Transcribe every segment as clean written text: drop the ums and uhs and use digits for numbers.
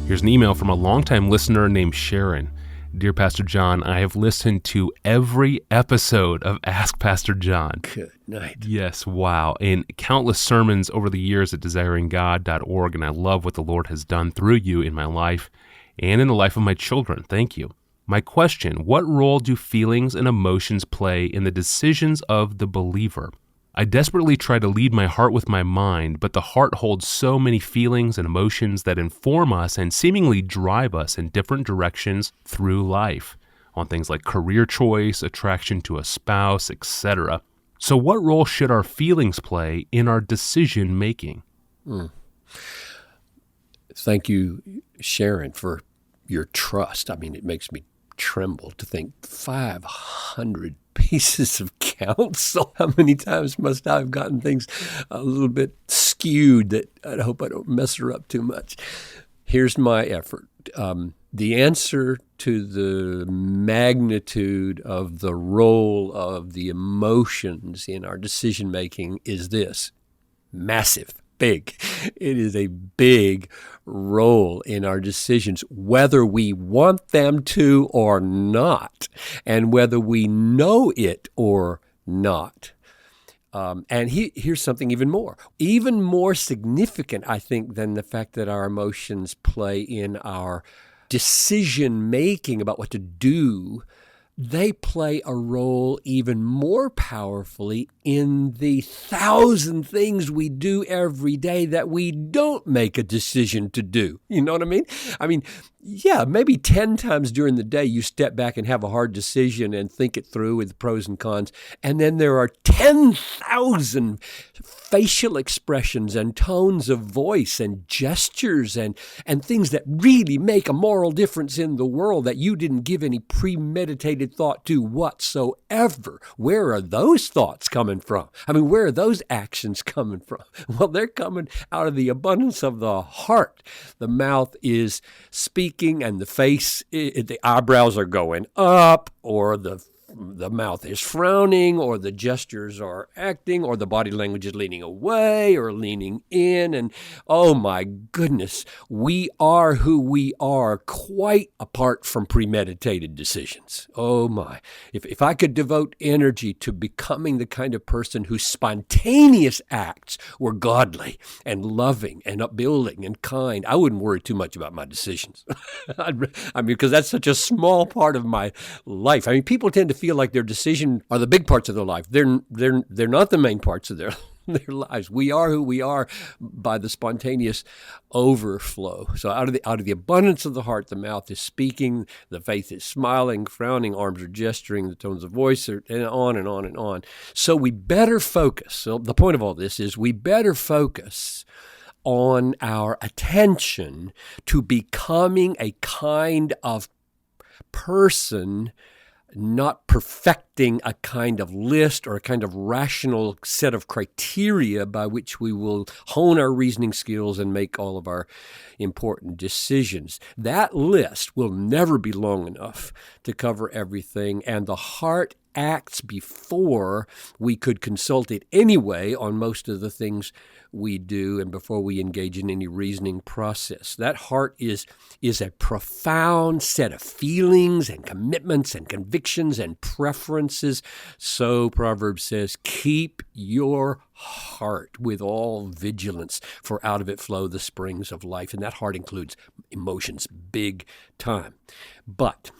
Here's an email from a longtime listener named Sharon. Dear Pastor John, I have listened to every episode of Ask Pastor John. Good night. Yes, wow. And countless sermons over the years at desiringgod.org, and I love what the Lord has done through you in my life and in the life of my children. Thank you. My question, what role do feelings and emotions play in the decisions of the believer? I desperately try to lead my heart with my mind, but the heart holds so many feelings and emotions that inform us and seemingly drive us in different directions through life, on things like career choice, attraction to a spouse, etc. So what role should our feelings play in our decision making? Thank you, Sharon, for your trust. I mean, it makes me tremble to think 500 pieces of counsel. How many times must I have gotten things a little bit skewed that I hope I don't mess her up too much? Here's my effort. The answer to the magnitude of the role of the emotions in our decision-making is this: massive. Big. It is a big role in our decisions, whether we want them to or not, and whether we know it or not. And here's something even more significant, I think, than the fact that our emotions play in our decision-making about what to do. They play a role even more powerfully in the 1,000 things we do every day that we don't make a decision to do. You know what I mean? Yeah, maybe 10 times during the day you step back and have a hard decision and think it through with the pros and cons. And then there are 10,000 facial expressions and tones of voice and gestures and things that really make a moral difference in the world that you didn't give any premeditated thought to whatsoever. Where are those thoughts coming from? Where are those actions coming from? Well, they're coming out of the abundance of the heart. The mouth is speaking and the face, the eyebrows are going up, or the mouth is frowning, or the gestures are acting, or the body language is leaning away or leaning in. And oh my goodness, we are who we are quite apart from premeditated decisions. Oh my. If I could devote energy to becoming the kind of person whose spontaneous acts were godly and loving and upbuilding and kind, I wouldn't worry too much about my decisions. Because that's such a small part of my life. People tend to feel like their decision are the big parts of their life. They're not the main parts of their lives. We are who we are by the spontaneous overflow. So out of the abundance of the heart, the mouth is speaking, the face is smiling, frowning, arms are gesturing, the tones of voice are, and on and on and on. So we better focus. So the point of all this is we better focus on our attention to becoming a kind of person, not perfecting a kind of list or a kind of rational set of criteria by which we will hone our reasoning skills and make all of our important decisions. That list will never be long enough to cover everything, and the heart acts before we could consult it anyway on most of the things we do and before we engage in any reasoning process. That heart is a profound set of feelings and commitments and convictions and preferences. So Proverbs says, keep your heart with all vigilance, for out of it flow the springs of life. And that heart includes emotions, big time. But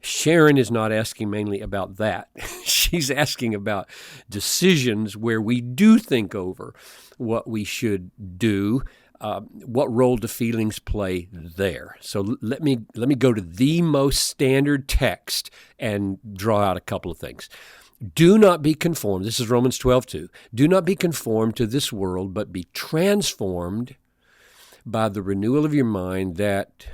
Sharon is not asking mainly about that. She's asking about decisions where we do think over what we should do. What role do feelings play there? So let me go to the most standard text and draw out a couple of things. Do not be conformed. This is Romans 12:2. Do not be conformed to this world, but be transformed by the renewal of your mind, that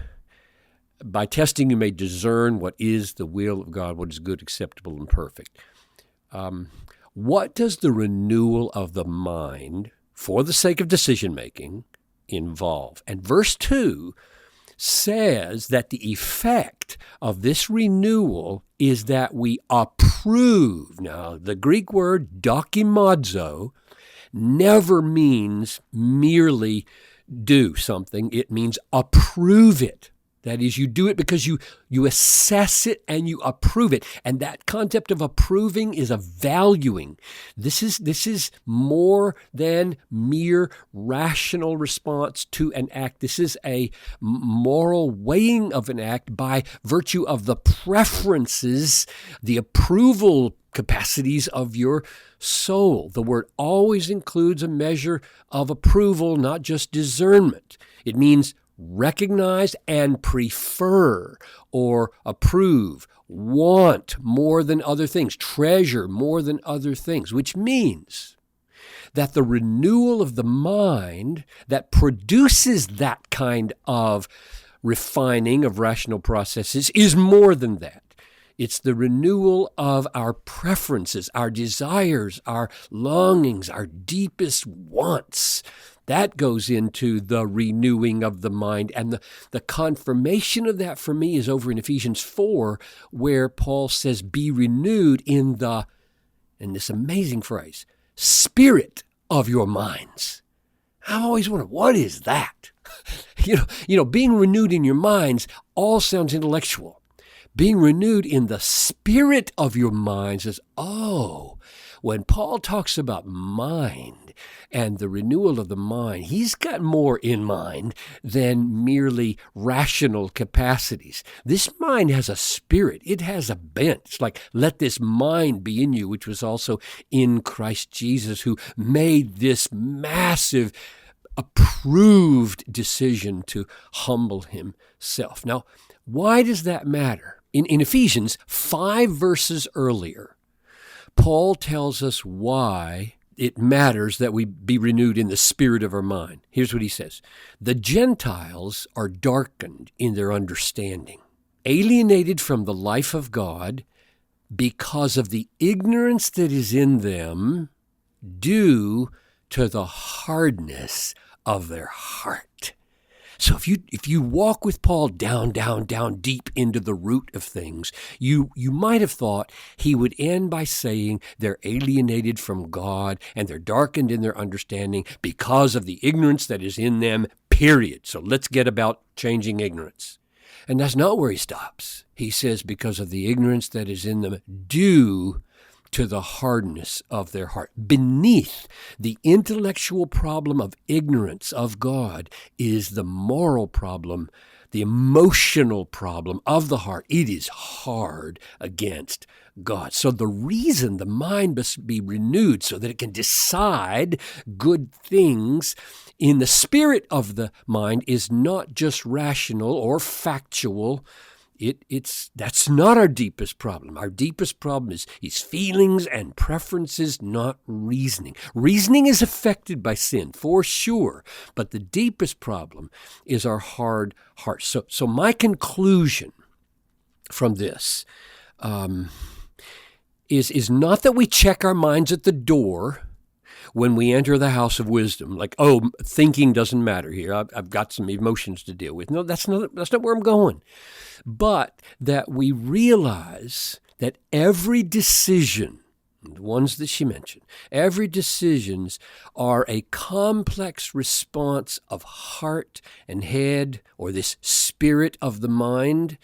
by testing you may discern what is the will of God, what is good, acceptable, and perfect. What does the renewal of the mind for the sake of decision-making involve? And verse 2 says that the effect of this renewal is that we approve. Now, the Greek word dokimazo never means merely do something, it means approve it. That is, you do it because you assess it and you approve it. And that concept of approving is a valuing. This is more than mere rational response to an act. This is a moral weighing of an act by virtue of the preferences, the approval capacities of your soul. The word always includes a measure of approval, not just discernment. It means recognize and prefer or approve, want more than other things, treasure more than other things, which means that the renewal of the mind that produces that kind of refining of rational processes is more than that. It's the renewal of our preferences, our desires, our longings, our deepest wants. That goes into the renewing of the mind. And the confirmation of that for me is over in Ephesians 4, where Paul says, be renewed in this amazing phrase, spirit of your minds. I've always wondered, what is that? Being renewed in your minds all sounds intellectual. Being renewed in the spirit of your minds is, when Paul talks about mind and the renewal of the mind, he's got more in mind than merely rational capacities. This mind has a spirit. It has a bent. It's like, let this mind be in you, which was also in Christ Jesus, who made this massive, approved decision to humble himself. Now, why does that matter? In Ephesians, 5 verses earlier, Paul tells us why it matters that we be renewed in the spirit of our mind. Here's what he says. The Gentiles are darkened in their understanding, alienated from the life of God because of the ignorance that is in them due to the hardness of their heart. So if you walk with Paul down deep into the root of things, you might have thought he would end by saying they're alienated from God and they're darkened in their understanding because of the ignorance that is in them, period. So let's get about changing ignorance. And that's not where he stops. He says because of the ignorance that is in them due to the hardness of their heart. Beneath the intellectual problem of ignorance of God is the moral problem, the emotional problem of the heart. It is hard against God. So the reason the mind must be renewed so that it can decide good things in the spirit of the mind is not just rational or factual. That's not our deepest problem. Our deepest problem is feelings and preferences, not reasoning. Reasoning is affected by sin, for sure, but the deepest problem is our hard heart. So my conclusion from this is not that we check our minds at the door when we enter the house of wisdom, like, thinking doesn't matter here. I've got some emotions to deal with. No, that's not where I'm going. But that we realize that every decision, the ones that she mentioned, every decisions are a complex response of heart and head, or this spirit of the mind,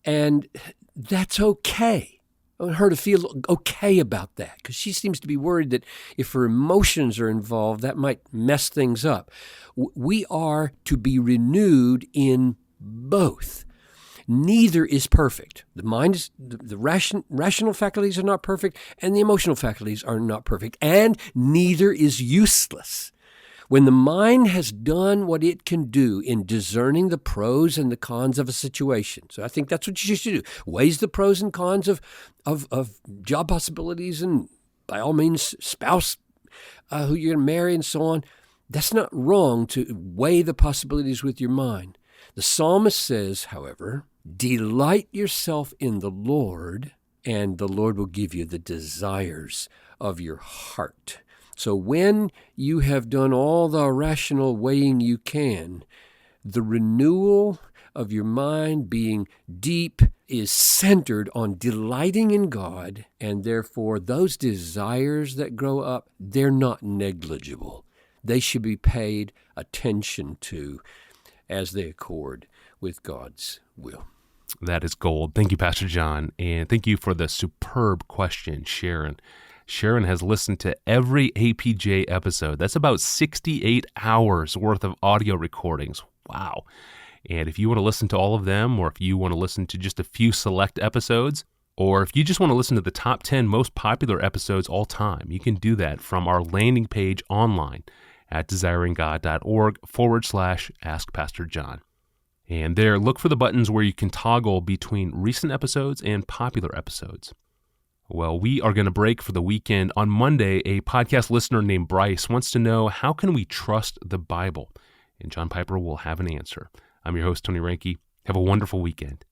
and that's okay. I want her to feel okay about that, because she seems to be worried that if her emotions are involved, that might mess things up. We are to be renewed in both. Neither is perfect. The mind is, the rational faculties are not perfect, and the emotional faculties are not perfect, and neither is useless. When the mind has done what it can do in discerning the pros and the cons of a situation, so I think that's what you should do. Weighs the pros and cons of job possibilities and, by all means, spouse who you're going to marry and so on. That's not wrong to weigh the possibilities with your mind. The psalmist says, however, delight yourself in the Lord, and the Lord will give you the desires of your heart. So when you have done all the rational weighing you can, the renewal of your mind being deep is centered on delighting in God, and therefore those desires that grow up, they're not negligible. they should be paid attention to as they accord with God's will. That is gold. Thank you, Pastor John. And thank you for the superb question, Sharon. Sharon has listened to every APJ episode. That's about 68 hours worth of audio recordings. Wow. And if you want to listen to all of them, or if you want to listen to just a few select episodes, or if you just want to listen to the top 10 most popular episodes all time, you can do that from our landing page online at desiringgod.org/Ask Pastor John. And there, look for the buttons where you can toggle between recent episodes and popular episodes. Well, we are going to break for the weekend. On Monday, a podcast listener named Bryce wants to know, how can we trust the Bible? And John Piper will have an answer. I'm your host, Tony Reinke. Have a wonderful weekend.